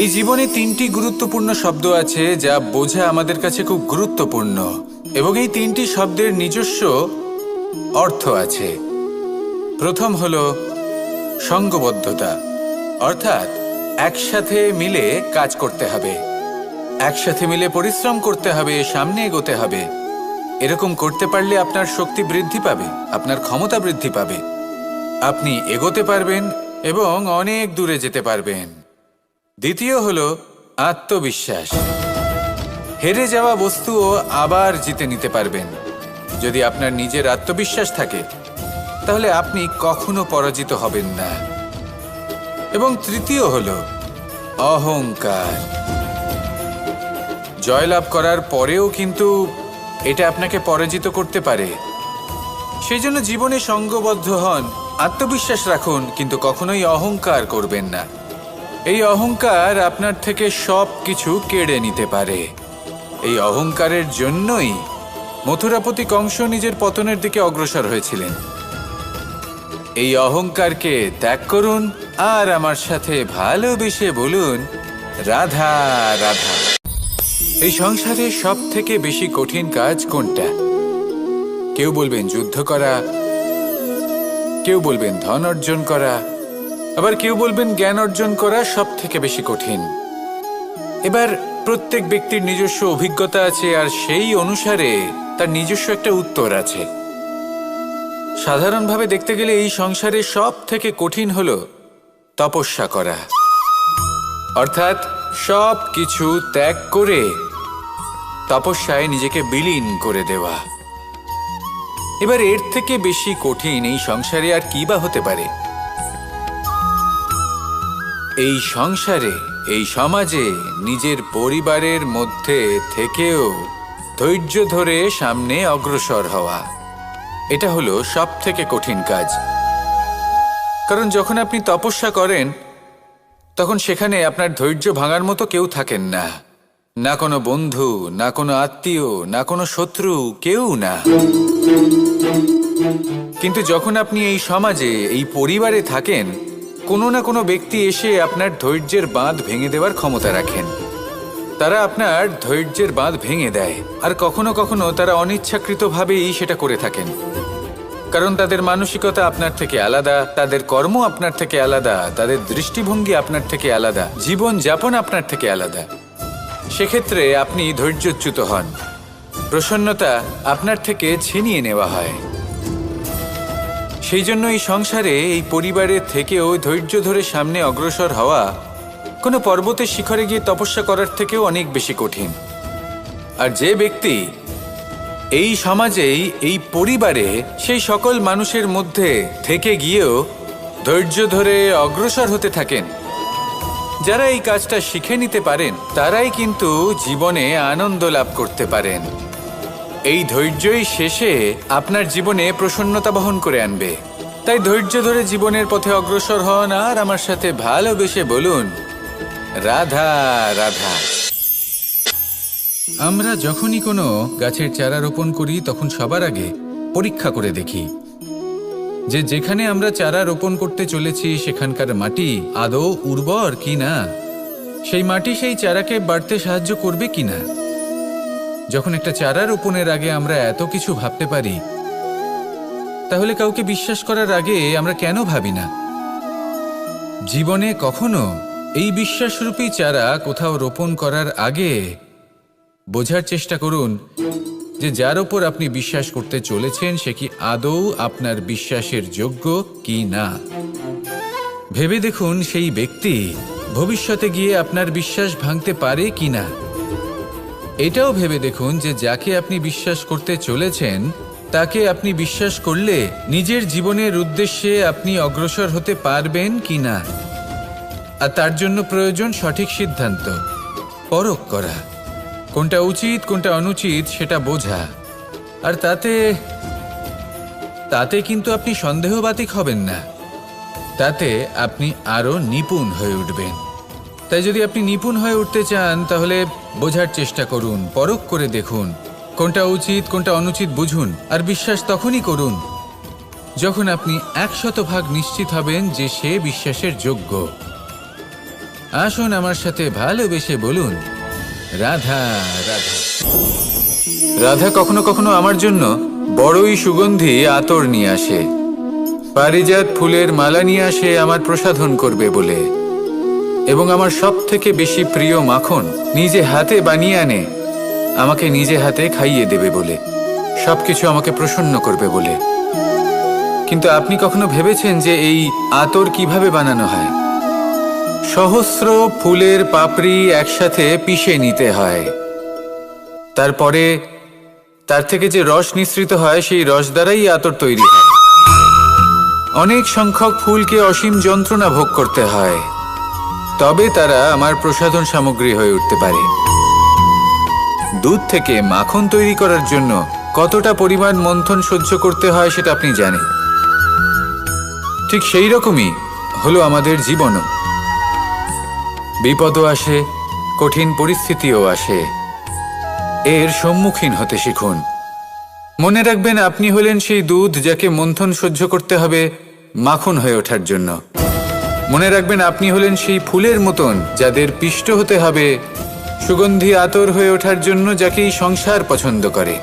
এই জীবনে তিনটি গুরুত্বপূর্ণ শব্দ আছে যা বোঝা আমাদের কাছে খুব গুরুত্বপূর্ণ, এবং এই তিনটি শব্দের নিজস্ব অর্থ আছে। প্রথম হলো সঙ্গবদ্ধতা, অর্থাৎ একসাথে মিলে কাজ করতে হবে, একসাথে মিলে পরিশ্রম করতে হবে, সামনে এগোতে হবে। এরকম করতে পারলে আপনার শক্তি বৃদ্ধি পাবে, আপনার ক্ষমতা বৃদ্ধি পাবে, আপনি এগোতে পারবেন এবং অনেক দূরে যেতে পারবেন। দ্বিতীয় হলো আত্মবিশ্বাস। হেরে যাওয়া বস্তুও আবার জিতে নিতে পারবেন। যদি আপনার নিজের আত্মবিশ্বাস থাকে তাহলে আপনি কখনো পরাজিত হবেন না। এবং তৃতীয় হলো অহংকার। জয়লাভ করার পরেও কিন্তু এটা আপনাকে পরাজিত করতে পারে। সেই জন্য জীবনে সঙ্গবদ্ধ হন, আত্মবিশ্বাস রাখুন, কিন্তু কখনোই অহংকার করবেন না। এই অহংকার আপনার থেকে সব কিছু কেড়ে নিতে পারে। এই অহংকারের জন্যই মথুরাপতি কংস নিজের পতনের দিকে অগ্রসর হয়েছিলেন। এই অহংকারকে ত্যাগ করুন আর আমার সাথে ভালোবেসে বলুন, রাধা রাধা। এই সংসারে সব থেকে বেশি কঠিন কাজ কোনটা? কেউ বলবেন যুদ্ধ করা, কেউ বলবেন ধন অর্জন করা, আবার কেউ বলবেন জ্ঞান অর্জন করা সব থেকে বেশি কঠিন। এবার প্রত্যেক ব্যক্তির নিজস্ব অভিজ্ঞতা আছে আর সেই অনুসারে তার নিজস্ব একটা উত্তর আছে। সাধারণভাবে দেখতে গেলে এই সংসারে সব থেকে কঠিন হলো তপস্যা করা, অর্থাৎ সব কিছু ত্যাগ করে তপস্যায় নিজেকে বিলীন করে দেওয়া। এবার এর থেকে বেশি কঠিন এই সংসারে আর কি বা হতে পারে? এই সংসারে, এই সমাজে, নিজের পরিবারের মধ্যে থেকেও ধৈর্য ধরে সামনে অগ্রসর হওয়া, এটা হলো সব থেকে কঠিন কাজ। কারণ যখন আপনি তপস্যা করেন তখন সেখানে আপনার ধৈর্য ভাঙার মতো কেউ থাকেন না, না কোনো বন্ধু, না কোনো আত্মীয়, না কোনো শত্রু, কেউ না। কিন্তু যখন আপনি এই সমাজে, এই পরিবারে থাকেন, কোনো না কোনো ব্যক্তি এসে আপনার ধৈর্যের বাঁধ ভেঙে দেওয়ার ক্ষমতা রাখেন। তারা আপনার ধৈর্যের বাঁধ ভেঙে দেয়, আর কখনো কখনো তারা অনিচ্ছাকৃতভাবেই সেটা করে থাকেন। কারণ তাদের মানসিকতা আপনার থেকে আলাদা, তাদের কর্ম আপনার থেকে আলাদা, তাদের দৃষ্টিভঙ্গি আপনার থেকে আলাদা, জীবন যাপন আপনার থেকে আলাদা। সেক্ষেত্রে আপনি ধৈর্যচ্যুত হন, প্রসন্নতা আপনার থেকে ছিনিয়ে নেওয়া হয়। সেই জন্য এই সংসারে, এই পরিবারের থেকেও ধৈর্য ধরে সামনে অগ্রসর হওয়া কোনো পর্বতের শিখরে গিয়ে তপস্যা করার থেকেও অনেক বেশি কঠিন। আর যে ব্যক্তি এই সমাজেই, এই পরিবারে, সেই সকল মানুষের মধ্যে থেকে গিয়েও ধৈর্য ধরে অগ্রসর হতে থাকেন, যারা এই কাজটা শিখে নিতে পারেন, তারাই কিন্তু জীবনে আনন্দ লাভ করতে পারেন। এই ধৈর্যই শেষে আপনার জীবনে প্রসন্নতা বহন করে আনবে। তাই ধৈর্য ধরে জীবনের পথে অগ্রসর হন আর আমার সাথে ভালোবেসে বলুন, রাধা রাধা। আমরা যখনই কোনো গাছের চারা রোপণ করি তখন সবার আগে পরীক্ষা করে দেখি যে যেখানে আমরা চারা রোপণ করতে চলেছি সেখানকার মাটি আদৌ উর্বর কি না, সেই মাটি সেই চারাকে বাড়তে সাহায্য করবে কিনা। যখন একটা চারা রোপণের আগে আমরা এত কিছু ভাবতে পারি, তাহলে কাউকে বিশ্বাস করার আগে আমরা কেন ভাবি না? জীবনে কখনো এই বিশ্বাসরূপী চারা কোথাও রোপণ করার আগে বোঝার চেষ্টা করুন যে যার ওপর আপনি বিশ্বাস করতে চলেছেন সে কি আদৌ আপনার বিশ্বাসের যোগ্য কি না। ভেবে দেখুন সেই ব্যক্তি ভবিষ্যতে গিয়ে আপনার বিশ্বাস ভাঙতে পারে কি না। এটাও ভেবে দেখুন যে যাকে আপনি বিশ্বাস করতে চলেছেন তাকে আপনি বিশ্বাস করলে নিজের জীবনের উদ্দেশ্যে আপনি অগ্রসর হতে পারবেন কি না। আর তার জন্য প্রয়োজন সঠিক সিদ্ধান্ত, পরখ করা, কোনটা উচিত কোনটা অনুচিত সেটা বোঝা। আর তাতে কিন্তু আপনি সন্দেহবাতিক হবেন না, তাতে আপনি আরো নিপুণ হয়ে উঠবেন। তাই যদি আপনি নিপুণ হয়ে উঠতে চান তাহলে বোঝার চেষ্টা করুন, পরখ করে দেখুন, কোনটা উচিত কোনটা অনুচিত বুঝুন। আর বিশ্বাস তখনই করুন যখন আপনি 100% নিশ্চিত হবেন যে সে বিশ্বাসের যোগ্য। আসুন আমার সাথে ভালোবেসে বলুন, রাধা রাধা। রাধা কখনো কখনো আমার জন্য বড়ই সুগন্ধি আতর নিয়ে আসে, পারিজাত ফুলের মালা নিয়ে আসে আমার প্রসাধন করবে বলে, এবং আমার সব থেকে বেশি প্রিয় মাখন নিজে হাতে বানিয়ে আনে আমাকে নিজে হাতে খাইয়ে দেবে বলে, সবকিছু আমাকে প্রসন্ন করবে বলে। কিন্তু আপনি কখনো ভেবেছেন যে এই আতর কিভাবে বানানো হয়? সহস্র ফুলের পাপড়ি একসাথে পিষে নিতে হয়, তারপরে তার থেকে যে রস নিঃসৃত হয় সেই রস দ্বারাই আতর তৈরি হয়। অনেক সংখ্যক ফুলকে অসীম যন্ত্রণা ভোগ করতে হয়, তবে তারা আমার প্রসাধন সামগ্রী হয়ে উঠতে পারে। দুধ থেকে মাখন তৈরি করার জন্য কতটা পরিমাণ মন্থন সহ্য করতে হয় সেটা আপনি জানেন। ঠিক সেই রকমই হলো আমাদের জীবনও। বিপদও আসে, কঠিন পরিস্থিতিও আসে, এর সম্মুখীন হতে শিখুন। মনে রাখবেন, আপনি হলেন সেই দুধ যাকে মন্থন সহ্য করতে হবে মাখন হয়ে ওঠার জন্য। মনে রাখবেন, আপনি হলেন সেই ফুলের মতন যাদের পিষ্ট হতে হবে সুগন্ধি আতর হয়ে ওঠার জন্য, যাকে এই সংসার পছন্দ করে।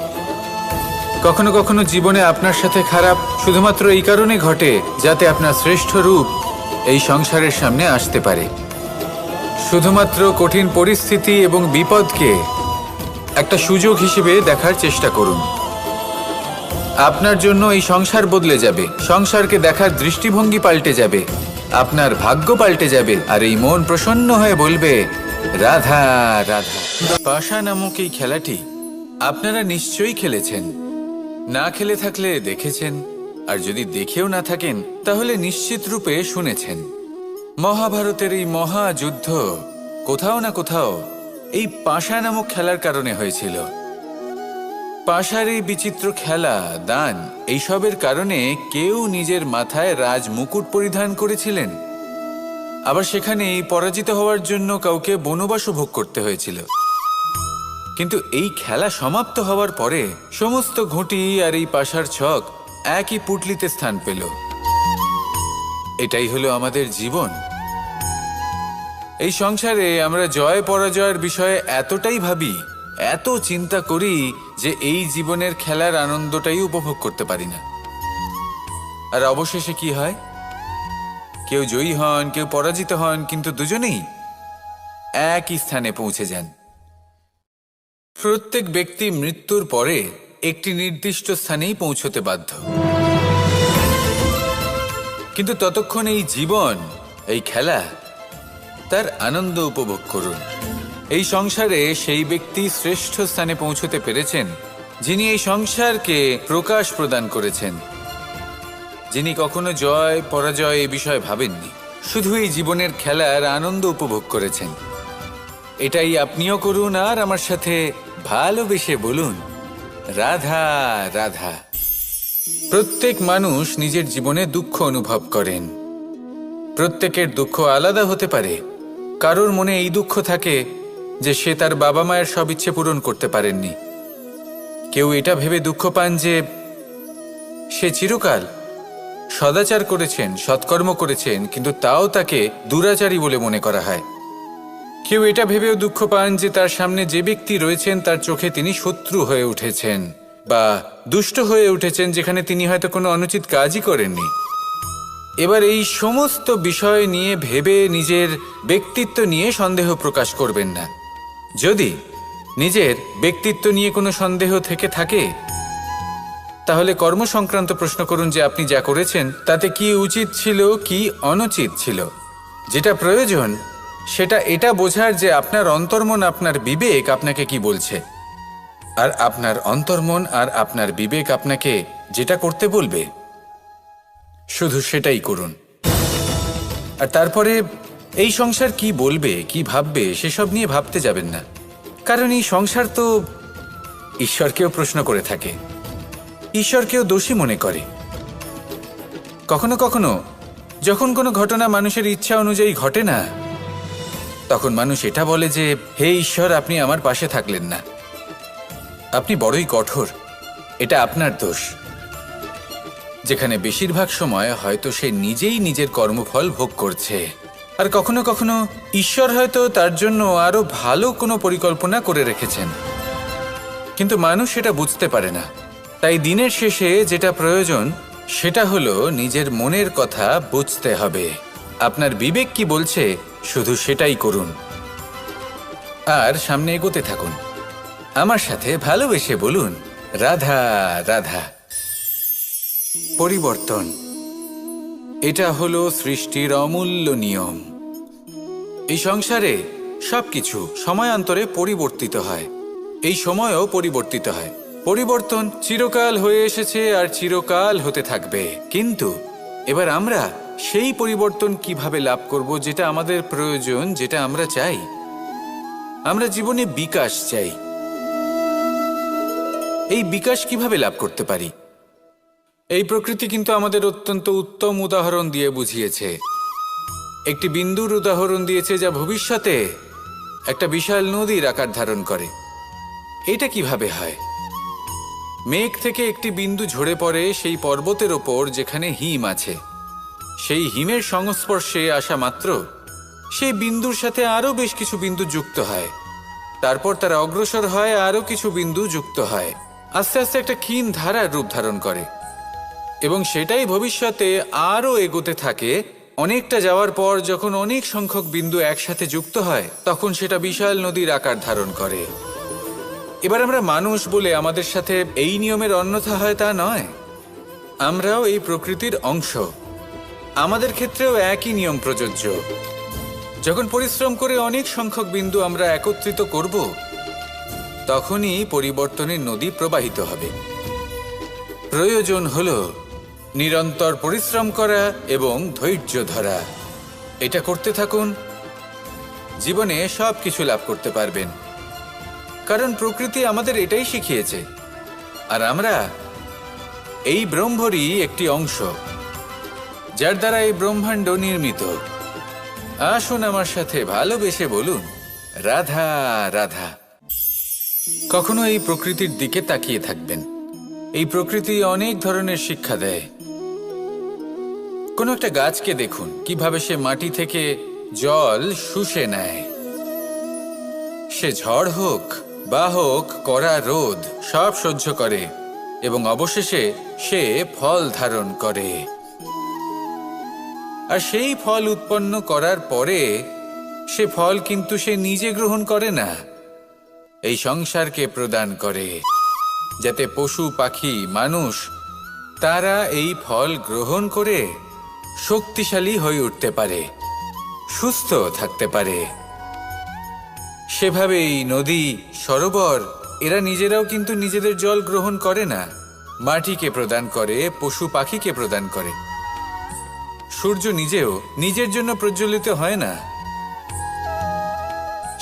কখনো কখনো জীবনে আপনার সাথে খারাপ শুধুমাত্র এই কারণে ঘটে যাতে আপনার শ্রেষ্ঠ রূপ এই সংসারের সামনে আসতে পারে। শুধুমাত্র কঠিন পরিস্থিতি এবং বিপদকে একটা সুযোগ হিসেবে দেখার চেষ্টা করুন। আপনার জন্য এই সংসার বদলে যাবে, সংসারকে দেখার দৃষ্টিভঙ্গি পাল্টে যাবে, আপনার ভাগ্য পাল্টে যাবে, আর এই মন প্রসন্ন হয়ে বলবে, রাধা রাধা। পাশা নামক এই খেলাটি আপনারা নিশ্চয়ই খেলেছেন, না খেলে থাকলে দেখেছেন, আর যদি দেখেও না থাকেন তাহলে নিশ্চিত রূপে শুনেছেন। মহাভারতের এই মহাযুদ্ধ কোথাও না কোথাও এই পাশা নামক খেলার কারণে হয়েছিল। পাশার এই বিচিত্র খেলা, দান, এইসবের কারণে কেউ নিজের মাথায় রাজ মুকুট পরিধান করেছিলেন, আবার সেখানে পরাজিত হওয়ার জন্য কাউকে বনবাসও ভোগ করতে হয়েছিল। কিন্তু এই খেলা সমাপ্ত হওয়ার পরে সমস্ত ঘুঁটি আর এই পাশার ছক একই পুটলিতে স্থান পেল। এটাই হলো আমাদের জীবন। এই সংসারে আমরা জয় পরাজয়ের বিষয়ে এতটাই ভাবি, এত চিন্তা করি যে এই জীবনের খেলার আনন্দটাই উপভোগ করতে পারি না। আর অবশেষে কি হয়? কেউ জয়ী হন, কেউ পরাজিত হন, কিন্তু দুজনেই একই স্থানে পৌঁছে যান। প্রত্যেক ব্যক্তি মৃত্যুর পরে একটি নির্দিষ্ট স্থানেই পৌঁছতে বাধ্য, কিন্তু ততক্ষণ এই জীবন, এই খেলা, তার আনন্দ উপভোগ করুন। এই সংসারে সেই ব্যক্তি শ্রেষ্ঠ স্থানে পৌঁছতে পেরেছেন যিনি এই সংসারকে প্রকাশ প্রদান করেছেন, যিনি কখনো জয় পরাজয় এ বিষয়ে ভাবেননি, শুধু এই জীবনের খেলার আনন্দ উপভোগ করেছেন। এটাই আপনিও করুন, আর আমার সাথে ভালোবেসে বলুন, রাধা রাধা। প্রত্যেক মানুষ নিজের জীবনে দুঃখ অনুভব করেন। প্রত্যেকের দুঃখ আলাদা হতে পারে। কারোর মনে এই দুঃখ থাকে যে সে তার বাবা মায়ের সব ইচ্ছে পূরণ করতে পারেননি। কেউ এটা ভেবে দুঃখ পান যে সে চিরকাল সদাচার করেছেন, সৎকর্ম করেছেন, কিন্তু তাও তাকে দুরাচারী বলে মনে করা হয়। কেউ এটা ভেবেও দুঃখ পান যে তার সামনে যে ব্যক্তি রয়েছেন তার চোখে তিনি শত্রু হয়ে উঠেছেন বা দুষ্ট হয়ে উঠেছেন, যেখানে তিনি হয়তো কোনো অনুচিত কাজই করেননি। এবার এই সমস্ত বিষয় নিয়ে ভেবে নিজের ব্যক্তিত্ব নিয়ে সন্দেহ প্রকাশ করবেন না। যদি নিজের ব্যক্তিত্ব নিয়ে কোনো সন্দেহ থেকে থাকে তাহলে কর্ম সংক্রান্ত প্রশ্ন করুন যে আপনি যা করেছেন তাতে কি উচিত ছিল, কি অনুচিত ছিল। যেটা প্রয়োজন সেটা এটা বোঝার যে আপনার অন্তর্মন, আপনার বিবেক আপনাকে কি বলছে, আর আপনার অন্তর্মন আর আপনার বিবেক আপনাকে যেটা করতে বলবে শুধু সেটাই করুন। আর তারপরে এই সংসার কি বলবে, কি ভাববে সেসব নিয়ে ভাবতে যাবেন না, কারণ এই সংসার তো ঈশ্বরকেও প্রশ্ন করে থাকে, ঈশ্বরকেও দোষী মনে করে। কখনো কখনো যখন কোনো ঘটনা মানুষের ইচ্ছা অনুযায়ী ঘটে না, তখন মানুষ এটা বলে যে হে ঈশ্বর, আপনি আমার পাশে থাকলেন না, আপনি বড়ই কঠোর, এটা আপনার দোষ। যেখানে বেশিরভাগ সময় হয়তো সে নিজেই নিজের কর্মফল ভোগ করছে, আর কখনো কখনো ঈশ্বর হয়তো তার জন্য আরো ভালো কোনো পরিকল্পনা করে রেখেছেন, কিন্তু মানুষ সেটা বুঝতে পারে না। তাই দিনের শেষে যেটা প্রয়োজন সেটা হলো নিজের মনের কথা বুঝতে হবে। আপনার বিবেক কি বলছে শুধু সেটাই করুন আর সামনে এগোতে থাকুন। আমার সাথে ভালোবেসে বলুন, রাধা রাধা। পরিবর্তন, এটা হলো সৃষ্টির অমূল্য নিয়ম। এই সংসারে সবকিছু সময়ান্তরে পরিবর্তিত হয়, এই সময়ও পরিবর্তিত হয়। পরিবর্তন চিরকাল হয়ে এসেছে আর চিরকাল হতে থাকবে, কিন্তু এবার আমরা সেই পরিবর্তন কিভাবে লাভ করব যেটা আমাদের প্রয়োজন, যেটা আমরা চাই। আমরা জীবনে বিকাশ চাই। এই বিকাশ কিভাবে লাভ করতে পারি? এই প্রকৃতি কিন্তু আমাদের অত্যন্ত উত্তম উদাহরণ দিয়ে বুঝিয়েছে। একটি বিন্দুর উদাহরণ দিয়েছে যা ভবিষ্যতে একটা বিশাল নদীর আকার ধারণ করে। এটা কিভাবে হয়? মেঘ থেকে একটি বিন্দু ঝরে পড়ে সেই পর্বতের ওপর যেখানে হিম আছে। সেই হিমের সংস্পর্শে আসা মাত্র সেই বিন্দুর সাথে আরও বেশ কিছু বিন্দু যুক্ত হয়। তারপর তারা অগ্রসর হয়, আরও কিছু বিন্দু যুক্ত হয়, আস্তে আস্তে একটা ক্ষীণ ধারার রূপ ধারণ করে এবং সেটাই ভবিষ্যতে আরও এগোতে থাকে। অনেকটা যাওয়ার পর যখন অনেক সংখ্যক বিন্দু একসাথে যুক্ত হয় তখন সেটা বিশাল নদীর আকার ধারণ করে। এবার আমরা মানুষ বলে আমাদের সাথে এই নিয়মের অন্যথা হয় তা নয়। আমরাও এই প্রকৃতির অংশ, আমাদের ক্ষেত্রেও একই নিয়ম প্রযোজ্য। যখন পরিশ্রম করে অনেক সংখ্যক বিন্দু আমরা একত্রিত করব তখনই পরিবর্তনের নদী প্রবাহিত হবে। প্রয়োজন হলো নিরন্তর পরিশ্রম করা এবং ধৈর্য ধরা। এটা করতে থাকুন, জীবনে সব কিছু লাভ করতে পারবেন, কারণ প্রকৃতি আমাদের এটাই শিখিয়েছে। আর আমরা এই ব্রহ্মরই একটি অংশ, যার দ্বারা এই ব্রহ্মাণ্ড নির্মিত। আসুন আমার সাথে ভালোবেসে বলুন, রাধা রাধা। কখনো এই প্রকৃতির দিকে তাকিয়ে থাকবেন। এই প্রকৃতি অনেক ধরনের শিক্ষা দেয়। কোনো একটা গাছকে দেখুন কিভাবে সে মাটি থেকে জল শুষে নেয়। সে ঝড় হোক বা হোক কড়া রোদ সব সহ্য করে এবং অবশেষে সে ফল ধারণ করে। আর সেই ফল উৎপন্ন করার পরে সে ফল কিন্তু সে নিজে গ্রহণ করে না, এই সংসারকে প্রদান করে, যাতে পশু পাখি মানুষ তারা এই ফল গ্রহণ করে শক্তিশালী হয়ে উঠতে পারে, সুস্থ থাকতে পারে। সেভাবেই নদী, সরোবর এরা নিজেরাও কিন্তু নিজেদের জল গ্রহণ করে না, মাটিকে প্রদান করে, পশু পাখিকে প্রদান করে। সূর্য নিজেও নিজের জন্য প্রজ্বলিত হয় না,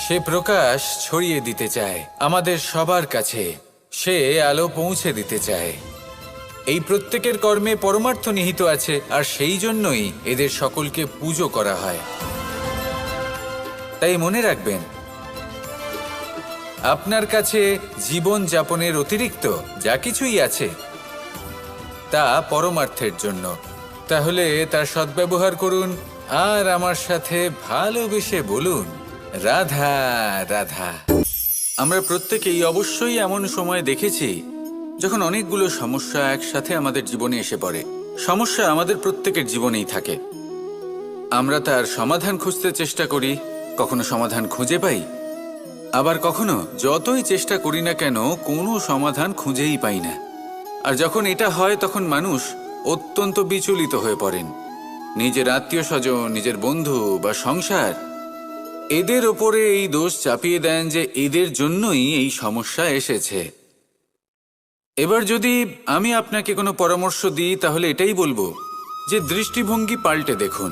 সে প্রকাশ ছড়িয়ে দিতে চায় আমাদের সবার কাছে, সে আলো পৌঁছে দিতে চায়। এই প্রত্যেকের কর্মে পরমার্থ নিহিত আছে, আর সেই জন্যই এদের সকলকে পুজো করা হয়। তাই মনে রাখবেন, আপনার কাছে জীবন যাপনের অতিরিক্ত যা কিছুই আছে তা পরমার্থের জন্য। তাহলে তার সদ্ব্যবহার করুন আর আমার সাথে ভালোবেসে বলুন, রাধা রাধা। আমরা প্রত্যেকেই অবশ্যই এমন সময় দেখেছি যখন অনেকগুলো সমস্যা একসাথে আমাদের জীবনে এসে পড়ে। সমস্যা আমাদের প্রত্যেকের জীবনেই থাকে। আমরা তার সমাধান খুঁজতে চেষ্টা করি, কখনো সমাধান খুঁজে পাই, আবার কখনো যতই চেষ্টা করি না কেন কোনো সমাধান খুঁজেই পাই না। আর যখন এটা হয় তখন মানুষ অত্যন্ত বিচলিত হয়ে পড়েন। নিজের আত্মীয় স্বজন, নিজের বন্ধু বা সংসার এদের ওপরে এই দোষ চাপিয়ে দেন যে এদের জন্যই এই সমস্যা এসেছে। এবার যদি আমি আপনাকে কোনো পরামর্শ দিই তাহলে এটাই বলবো যে দৃষ্টিভঙ্গি পাল্টে দেখুন।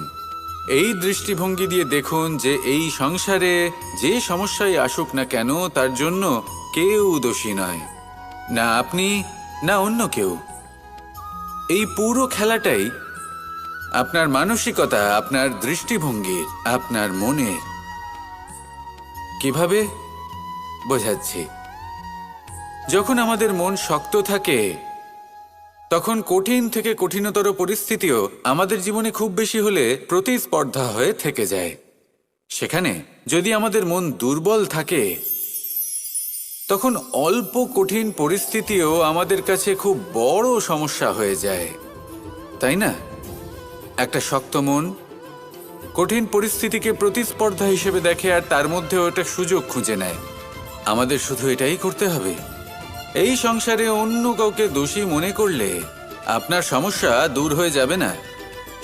এই দৃষ্টিভঙ্গি দিয়ে দেখুন যে এই সংসারে যে সমস্যাই আসুক না কেন তার জন্য কেউ দোষী নয়, না আপনি না অন্য কেউ। এই পুরো খেলাটাই আপনার মানসিকতা, আপনার দৃষ্টিভঙ্গির, আপনার মনের। কিভাবে বোঝাচ্ছি? যখন আমাদের মন শক্ত থাকে তখন কঠিন থেকে কঠিনতর পরিস্থিতিও আমাদের জীবনে খুব বেশি হলে প্রতিস্পর্ধা হয়ে থেকে যায়। সেখানে যদি আমাদের মন দুর্বল থাকে, তখন অল্প কঠিন পরিস্থিতিও আমাদের কাছে খুব বড় সমস্যা হয়ে যায়, তাই না? একটা শক্ত মন কঠিন পরিস্থিতিকে প্রতিস্পর্ধা হিসেবে দেখে আর তার মধ্যে ওটা সুযোগ খুঁজে নেয়। আমাদের শুধু এটাই করতে হবে। এই সংসারে অন্য কাউকে দোষী মনে করলে আপনার সমস্যা দূর হয়ে যাবে না।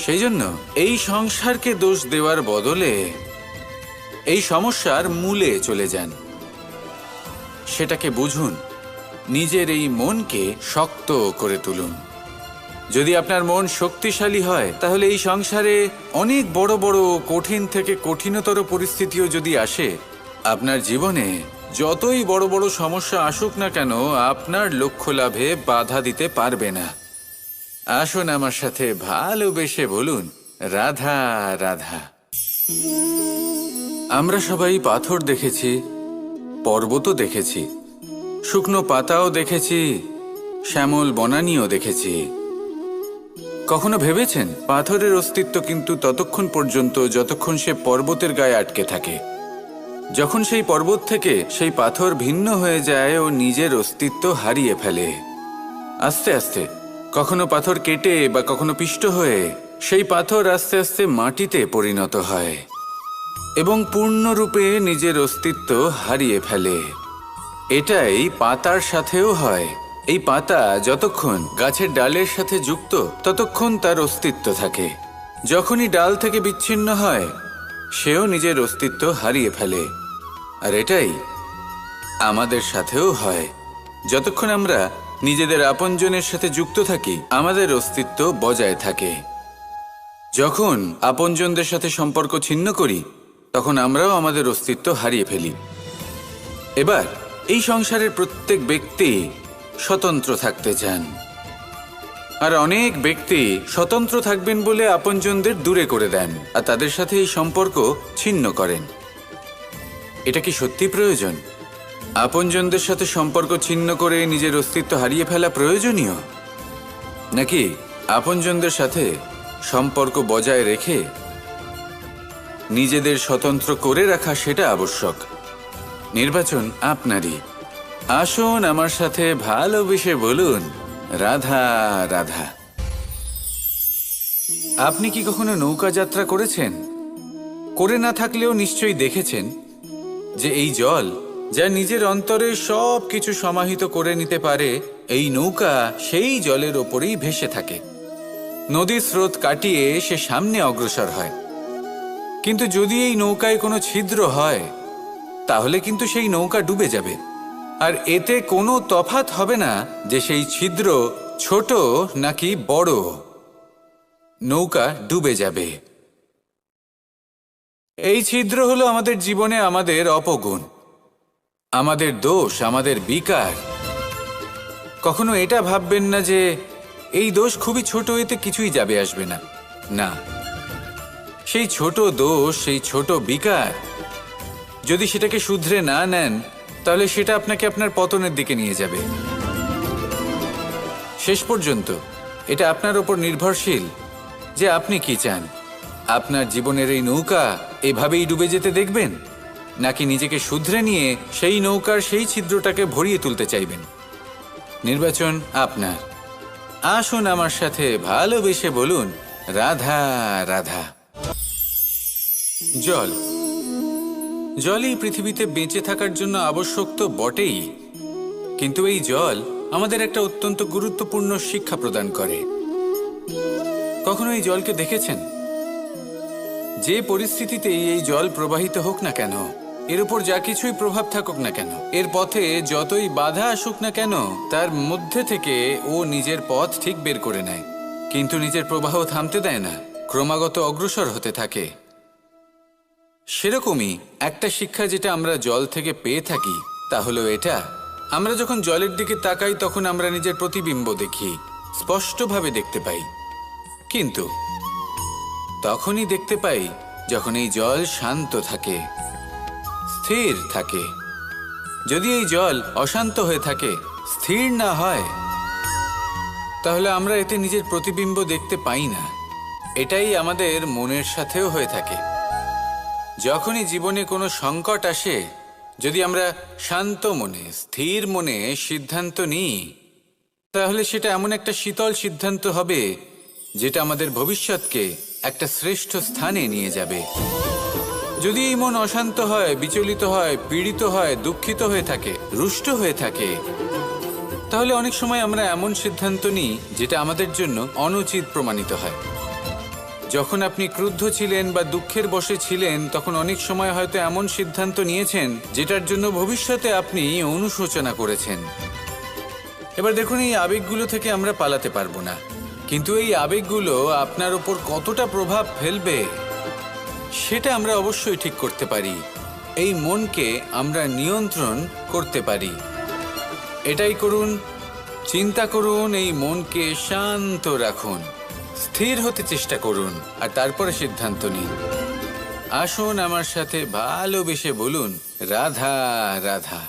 সেই জন্য এই সংসারকে দোষ দেওয়ার বদলে এই সমস্যার মূলে চলে যান, সেটাকে বুঝুন, নিজের এই মনকে শক্ত করে তুলুন। যদি আপনার মন শক্তিশালী হয়, তাহলে এই সংসারে অনেক বড় বড় কঠিন থেকে কঠিনতর পরিস্থিতিও যদি আসে, আপনার জীবনে যতই বড় বড় সমস্যা আসুক না কেন, আপনার লক্ষ্য লাভে বাধা দিতে পারবে না। আসুন আমার সাথে ভালোবেসে বলুন, রাধা রাধা। আমরা সবাই পাথর দেখেছি, পর্বতও দেখেছি, শুকনো পাতাও দেখেছি, শ্যামল বনানীও দেখেছি। কখনো ভেবেছেন পাথরের অস্তিত্ব কিন্তু ততক্ষণ পর্যন্ত যতক্ষণ সে পর্বতের গায়ে আটকে থাকে। যখন সেই পর্বত থেকে সেই পাথর ভিন্ন হয়ে যায় ও নিজের অস্তিত্ব হারিয়ে ফেলে। আস্তে আস্তে কখনো পাথর কেটে বা কখনো পিষ্ট হয়ে সেই পাথর আস্তে আস্তে মাটিতে পরিণত হয় এবং পূর্ণরূপে নিজের অস্তিত্ব হারিয়ে ফেলে। এটাই পাতার সাথেও হয়। এই পাতা যতক্ষণ গাছের ডালের সাথে যুক্ত ততক্ষণ তার অস্তিত্ব থাকে। যখনই ডাল থেকে বিচ্ছিন্ন হয়, সেও নিজের অস্তিত্ব হারিয়ে ফেলে। আর এটাই আমাদের সাথেও হয়। যতক্ষণ আমরা নিজেদের আপনজনের সাথে যুক্ত থাকি, আমাদের অস্তিত্ব বজায় থাকে। যখন আপনজনদের সাথে সম্পর্ক ছিন্ন করি, তখন আমরাও আমাদের অস্তিত্ব হারিয়ে ফেলি। এবার এই সংসারের প্রত্যেক ব্যক্তি স্বতন্ত্র থাকতে চান, আর অনেক ব্যক্তি স্বতন্ত্র থাকবেন বলে আপনজনদের দূরে করে দেন আর তাদের সাথে এই সম্পর্ক ছিন্ন করেন। এটা কি সত্যি প্রয়োজন? আপনজনদের সাথে সম্পর্ক ছিন্ন করে নিজের অস্তিত্ব হারিয়ে ফেলা প্রয়োজনীয়, নাকি আপনজনদের সাথে সম্পর্ক বজায় রেখে নিজেদের স্বতন্ত্র করে রাখা সেটা আবশ্যক? নির্বাচন আপনারই। আসুন আমার সাথে ভালোবেসে বলুন, রাধা রাধা। আপনি কি কখনো নৌকা যাত্রা করেছেন? করে না থাকলেও নিশ্চয়ই দেখেছেন যে এই জল যা নিজের অন্তরে সব কিছু সমাহিত করে নিতে পারে, এই নৌকা সেই জলের ওপরেই ভেসে থাকে। নদীর স্রোত কাটিয়ে সে সামনে অগ্রসর হয়। কিন্তু যদি এই নৌকায় কোনো ছিদ্র হয়, তাহলে কিন্তু সেই নৌকা ডুবে যাবে। আর এতে কোনো তফাৎ হবে না যে সেই ছিদ্র ছোট নাকি বড়, নৌকা ডুবে যাবে। এই ছিদ্র হলো আমাদের জীবনে আমাদের অপগুণ, আমাদের দোষ, আমাদের বিকার। কখনো এটা ভাববেন না যে এই দোষ খুবই ছোট, এতে কিছুই যাবে আসবে না। না, সেই ছোট দোষ, সেই ছোট বিকার যদি সেটাকে শুধরে না নেন, তাহলে সেটা আপনাকে আপনার পতনের দিকে নিয়ে যাবে। শেষ পর্যন্ত এটা আপনার ওপর নির্ভরশীল যে আপনি কি চান। আপনার জীবনের এই নৌকা এভাবেই ডুবে যেতে দেখবেন, নাকি নিজেকে শুধরে নিয়ে সেই নৌকার সেই ছিদ্রটাকে ভরিয়ে তুলতে চাইবেন? নির্বাচন আপনার। আসুন আমার সাথে ভালোবেসে বলুন, রাধা রাধা। জল, জলই পৃথিবীতে বেঁচে থাকার জন্য আবশ্যক তো বটেই, কিন্তু এই জল আমাদের একটা অত্যন্ত গুরুত্বপূর্ণ শিক্ষা প্রদান করে। কখনো এই জলকে দেখেছেন? যে পরিস্থিতিতেই এই জল প্রবাহিত হোক না কেন, এর উপর যা কিছুই প্রভাব থাকুক না কেন, এর পথে যতই বাধা আসুক না কেন, তার মধ্যে থেকে ও নিজের পথ ঠিক বের করে নেয়, কিন্তু নিজের প্রবাহ থামতে দেয় না, ক্রমাগত অগ্রসর হতে থাকে। সেরকমই একটা শিক্ষা যেটা আমরা জল থেকে পেয়ে থাকি, তা হলো এটা: আমরা যখন জলের দিকে তাকাই, তখন আমরা নিজের প্রতিবিম্ব দেখি, স্পষ্টভাবে দেখতে পাই। কিন্তু তখনই দেখতে পাই যখন এই জল শান্ত থাকে, স্থির থাকে। যদি এই জল অশান্ত হয়ে থাকে, স্থির না হয়, তাহলে আমরা এতে নিজের প্রতিবিম্ব দেখতে পাই না। এটাই আমাদের মনের সাথেও হয়ে থাকে। যখনই জীবনে কোনো সংকট আসে, যদি আমরা শান্ত মনে, স্থির মনে সিদ্ধান্ত নিই, তাহলে সেটা এমন একটা শীতল সিদ্ধান্ত হবে যেটা আমাদের ভবিষ্যৎকে একটা শ্রেষ্ঠ স্থানে নিয়ে যাবে। যদি এই মন অশান্ত হয়, বিচলিত হয়, পীড়িত হয়, দুঃখিত হয়ে থাকে, রুষ্ট হয়ে থাকে, তাহলে অনেক সময় আমরা এমন সিদ্ধান্ত নিই যেটা আমাদের জন্য অনুচিত প্রমাণিত হয়। যখন আপনি ক্রুদ্ধ ছিলেন বা দুঃখের বশে ছিলেন, তখন অনেক সময় হয়তো এমন সিদ্ধান্ত নিয়েছেন যেটার জন্য ভবিষ্যতে আপনি অনুশোচনা করেছেন। এবার দেখুন, এই আবেগগুলো থেকে আমরা পালাতে পারবো না, কিন্তু এই আবেগগুলো আপনার উপর কতটা প্রভাব ফেলবে সেটা আমরা অবশ্যই ঠিক করতে পারি। এই মনকে আমরা নিয়ন্ত্রণ করতে পারি। এটাই করুন, চিন্তা করুন, এই মনকে শান্ত রাখুন, স্থির হতে চেষ্টা করুন, আর তারপরে সিদ্ধান্ত নিন। আসুন আমার সাথে ভালোবেসে বলুন, রাধা রাধা।